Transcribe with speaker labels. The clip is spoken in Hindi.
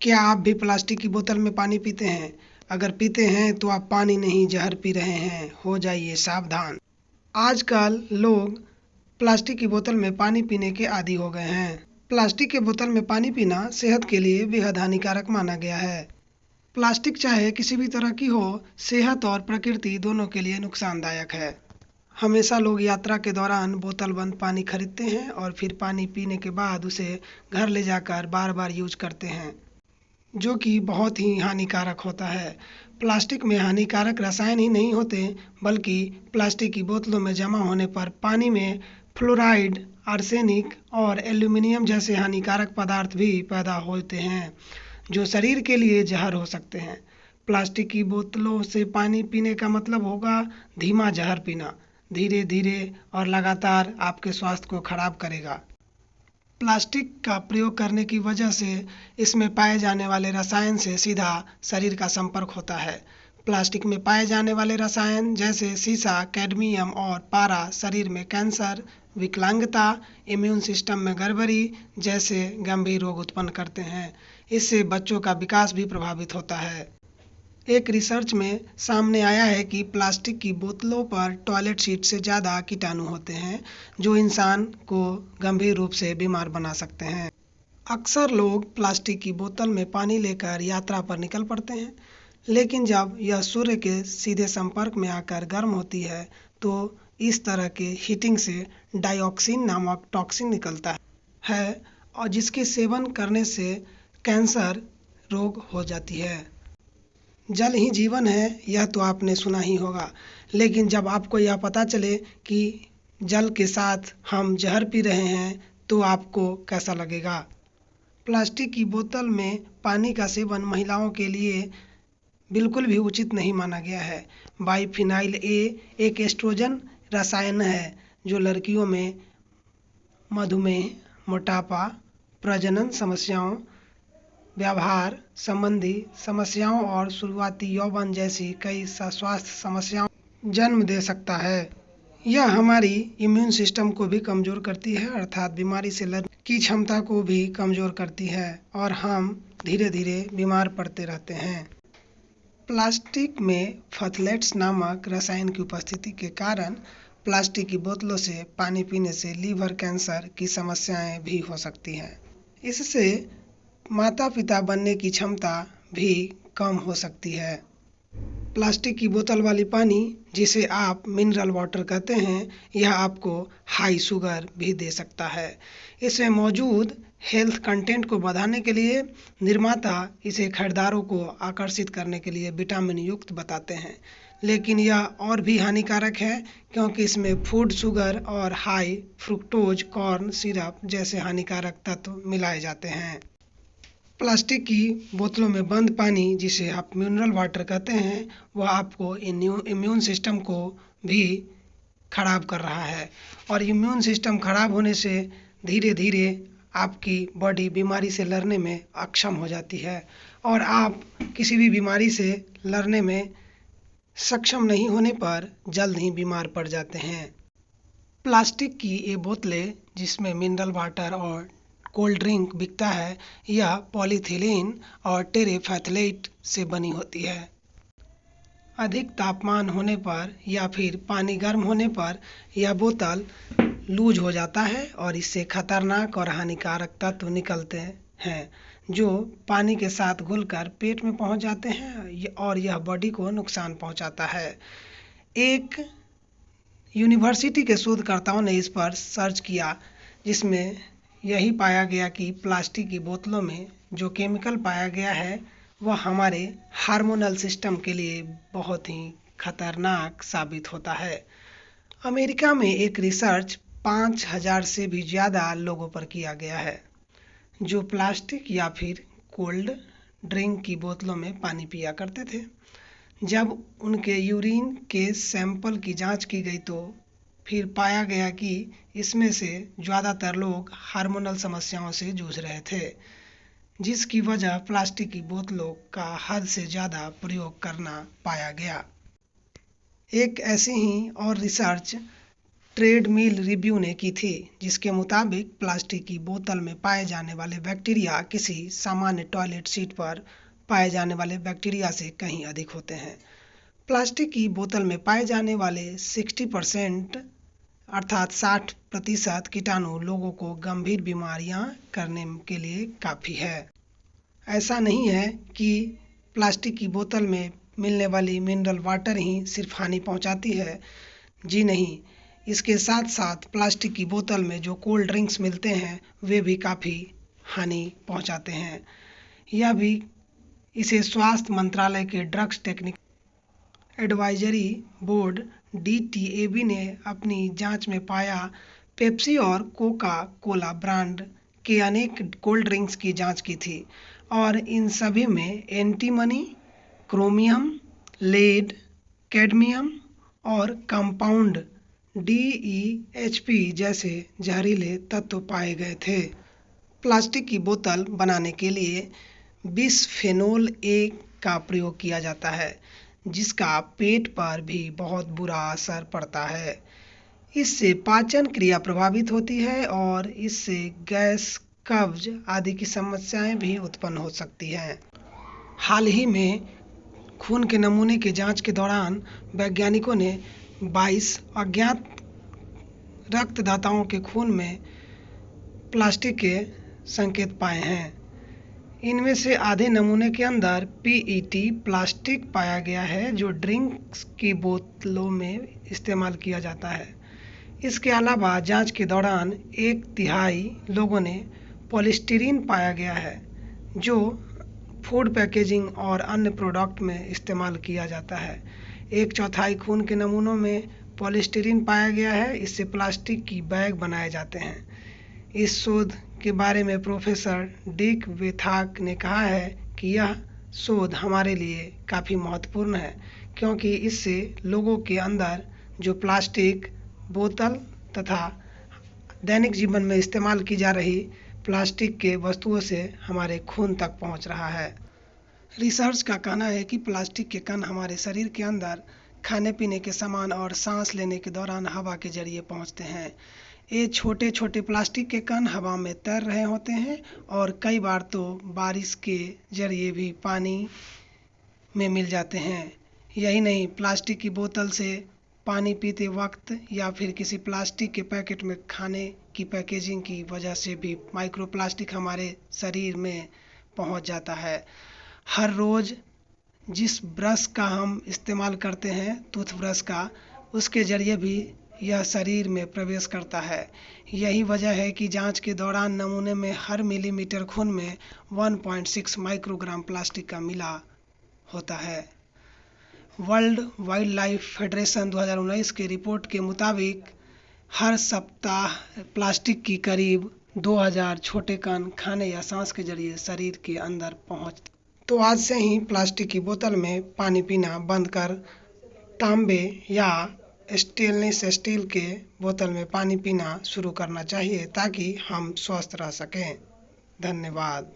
Speaker 1: क्या आप भी प्लास्टिक की बोतल में पानी पीते हैं? अगर पीते हैं तो आप पानी नहीं जहर पी रहे हैं, हो जाइए सावधान। आजकल लोग प्लास्टिक की बोतल में पानी पीने के आदी हो गए हैं। प्लास्टिक के बोतल में पानी पीना सेहत के लिए बेहद हानिकारक माना गया है। प्लास्टिक चाहे किसी भी तरह की हो, सेहत और प्रकृति दोनों के लिए नुकसानदायक है। हमेशा लोग यात्रा के दौरान बोतल बंद पानी खरीदते हैं और फिर पानी पीने के बाद उसे घर ले जाकर बार बार यूज करते हैं, जो कि बहुत ही हानिकारक होता है। प्लास्टिक में हानिकारक रसायन ही नहीं होते, बल्कि प्लास्टिक की बोतलों में जमा होने पर पानी में फ्लोराइड, आर्सेनिक और एल्यूमिनियम जैसे हानिकारक पदार्थ भी पैदा होते हैं, जो शरीर के लिए जहर हो सकते हैं। प्लास्टिक की बोतलों से पानी पीने का मतलब होगा धीमा जहर पीना, धीरे धीरे और लगातार आपके स्वास्थ्य को खराब करेगा। प्लास्टिक का प्रयोग करने की वजह से इसमें पाए जाने वाले रसायन से सीधा शरीर का संपर्क होता है। प्लास्टिक में पाए जाने वाले रसायन जैसे सीसा, कैडमियम और पारा शरीर में कैंसर, विकलांगता, इम्यून सिस्टम में गड़बड़ी जैसे गंभीर रोग उत्पन्न करते हैं। इससे बच्चों का विकास भी प्रभावित होता है। एक रिसर्च में सामने आया है कि प्लास्टिक की बोतलों पर टॉयलेट सीट से ज़्यादा कीटाणु होते हैं, जो इंसान को गंभीर रूप से बीमार बना सकते हैं। अक्सर लोग प्लास्टिक की बोतल में पानी लेकर यात्रा पर निकल पड़ते हैं, लेकिन जब यह सूर्य के सीधे संपर्क में आकर गर्म होती है, तो इस तरह के हीटिंग से डाइऑक्सिन नामक टॉक्सिन निकलता है और जिसके सेवन करने से कैंसर रोग हो जाती है। जल ही जीवन है, यह तो आपने सुना ही होगा, लेकिन जब आपको यह पता चले कि जल के साथ हम जहर पी रहे हैं, तो आपको कैसा लगेगा? प्लास्टिक की बोतल में पानी का सेवन महिलाओं के लिए बिल्कुल भी उचित नहीं माना गया है। बाइफिनाइल ए एक एस्ट्रोजन रसायन है, जो लड़कियों में मधुमेह, मोटापा, प्रजनन समस्याओं, व्यवहार संबंधी समस्याओं और शुरुआती यौवन जैसी कई स्वास्थ्य समस्याओं जन्म दे सकता है। यह हमारी इम्यून सिस्टम को भी कमज़ोर करती है, अर्थात बीमारी से लड़ने की क्षमता को भी कमज़ोर करती है और हम धीरे धीरे बीमार पड़ते रहते हैं। प्लास्टिक में फथलेट्स नामक रसायन की उपस्थिति के कारण प्लास्टिक की बोतलों से पानी पीने से लीवर कैंसर की समस्याएं भी हो सकती हैं। इससे माता पिता बनने की क्षमता भी कम हो सकती है। प्लास्टिक की बोतल वाली पानी, जिसे आप मिनरल वाटर कहते हैं, यह आपको हाई शुगर भी दे सकता है। इसमें मौजूद हेल्थ कंटेंट को बढ़ाने के लिए निर्माता इसे खरीदारों को आकर्षित करने के लिए विटामिन युक्त बताते हैं, लेकिन यह और भी हानिकारक है क्योंकि इसमें फूड शुगर और हाई फ्रुक्टोज कॉर्न सिरप जैसे हानिकारक तत्व मिलाए जाते हैं। प्लास्टिक की बोतलों में बंद पानी, जिसे आप मिनरल वाटर कहते हैं, वह आपको इम्यून सिस्टम को भी खराब कर रहा है और इम्यून सिस्टम खराब होने से धीरे धीरे आपकी बॉडी बीमारी से लड़ने में अक्षम हो जाती है और आप किसी भी बीमारी से लड़ने में सक्षम नहीं होने पर जल्द ही बीमार पड़ जाते हैं। प्लास्टिक की ये बोतलें, जिसमें मिनरल वाटर और कोल्ड ड्रिंक बिकता है, यह पॉलीथिलीन और टेरेफैथलेट से बनी होती है। अधिक तापमान होने पर या फिर पानी गर्म होने पर यह बोतल लूज हो जाता है और इससे खतरनाक और हानिकारक तत्व निकलते हैं, जो पानी के साथ घुलकर पेट में पहुंच जाते हैं और यह बॉडी को नुकसान पहुंचाता है। एक यूनिवर्सिटी के शोधकर्ताओं ने इस पर सर्च किया, जिसमें यही पाया गया कि प्लास्टिक की बोतलों में जो केमिकल पाया गया है, वह हमारे हार्मोनल सिस्टम के लिए बहुत ही खतरनाक साबित होता है। अमेरिका में एक रिसर्च 5000 से भी ज़्यादा लोगों पर किया गया है, जो प्लास्टिक या फिर कोल्ड ड्रिंक की बोतलों में पानी पिया करते थे। जब उनके यूरिन के सैंपल की जांच की गई, तो फिर पाया गया कि इसमें से ज़्यादातर लोग हार्मोनल समस्याओं से जूझ रहे थे, जिसकी वजह प्लास्टिक की बोतलों का हद से ज़्यादा प्रयोग करना पाया गया। एक ऐसी ही और रिसर्च ट्रेडमिल रिव्यू ने की थी, जिसके मुताबिक प्लास्टिक की बोतल में पाए जाने वाले बैक्टीरिया किसी सामान्य टॉयलेट सीट पर पाए जाने वाले बैक्टीरिया से कहीं अधिक होते हैं। प्लास्टिक की बोतल में पाए जाने वाले 60% अर्थात 60% कीटाणु लोगों को गंभीर बीमारियां करने के लिए काफ़ी है। ऐसा नहीं है कि प्लास्टिक की बोतल में मिलने वाली मिनरल वाटर ही सिर्फ हानि पहुंचाती है। जी नहीं, इसके साथ साथ प्लास्टिक की बोतल में जो कोल्ड ड्रिंक्स मिलते हैं वे भी काफ़ी हानि पहुंचाते हैं। यह भी इसे स्वास्थ्य मंत्रालय के drugs technique advisory board DTAB ने अपनी जांच में पाया। पेप्सी और कोका कोला ब्रांड के अनेक कोल्ड ड्रिंक्स की जांच की थी और इन सभी में एंटीमनी, क्रोमियम, लेड, कैडमियम और कंपाउंड DEHP जैसे जहरीले तत्व पाए गए थे। प्लास्टिक की बोतल बनाने के लिए बिस्फेनोल A का प्रयोग किया जाता है, जिसका पेट पर भी बहुत बुरा असर पड़ता है। इससे पाचन क्रिया प्रभावित होती है और इससे गैस, कब्ज आदि की समस्याएं भी उत्पन्न हो सकती हैं। हाल ही में खून के नमूने की जांच के दौरान वैज्ञानिकों ने 22 अज्ञात रक्तदाताओं के खून में प्लास्टिक के संकेत पाए हैं। इनमें से आधे नमूने के अंदर PET प्लास्टिक पाया गया है, जो ड्रिंक्स की बोतलों में इस्तेमाल किया जाता है। इसके अलावा जांच के दौरान 1/3 लोगों ने पॉलीस्टीरीन पाया गया है, जो फूड पैकेजिंग और अन्य प्रोडक्ट में इस्तेमाल किया जाता है। 1/4 खून के नमूनों में पॉलीस्टीरीन पाया गया है। इससे प्लास्टिक की बैग बनाए जाते हैं। इस शोध के बारे में प्रोफेसर डिक वेथाक ने कहा है कि यह शोध हमारे लिए काफ़ी महत्वपूर्ण है, क्योंकि इससे लोगों के अंदर जो प्लास्टिक बोतल तथा दैनिक जीवन में इस्तेमाल की जा रही प्लास्टिक के वस्तुओं से हमारे खून तक पहुंच रहा है। रिसर्च का कहना है कि प्लास्टिक के कण हमारे शरीर के अंदर खाने पीने के सामान और सांस लेने के दौरान हवा के जरिए पहुंचते हैं। ये छोटे छोटे प्लास्टिक के कण हवा में तैर रहे होते हैं और कई बार तो बारिश के जरिए भी पानी में मिल जाते हैं। यही नहीं, प्लास्टिक की बोतल से पानी पीते वक्त या फिर किसी प्लास्टिक के पैकेट में खाने की पैकेजिंग की वजह से भी माइक्रोप्लास्टिक हमारे शरीर में पहुंच जाता है। हर रोज़ जिस ब्रश का हम इस्तेमाल करते हैं, टूथब्रश का, उसके जरिए भी यह शरीर में प्रवेश करता है। यही वजह है कि जांच के दौरान नमूने में हर मिलीमीटर खून में 1.6 माइक्रोग्राम प्लास्टिक का मिला होता है। वर्ल्ड वाइल्ड लाइफ फेडरेशन 2019 की रिपोर्ट के मुताबिक हर सप्ताह प्लास्टिक की करीब 2000 छोटे कण खाने या सांस के जरिए शरीर के अंदर पहुंचते। तो आज से ही प्लास्टिक की बोतल में पानी पीना बंद कर तांबे या स्टेनलेस स्टील के बोतल में पानी पीना शुरू करना चाहिए, ताकि हम स्वस्थ रह सकें। धन्यवाद।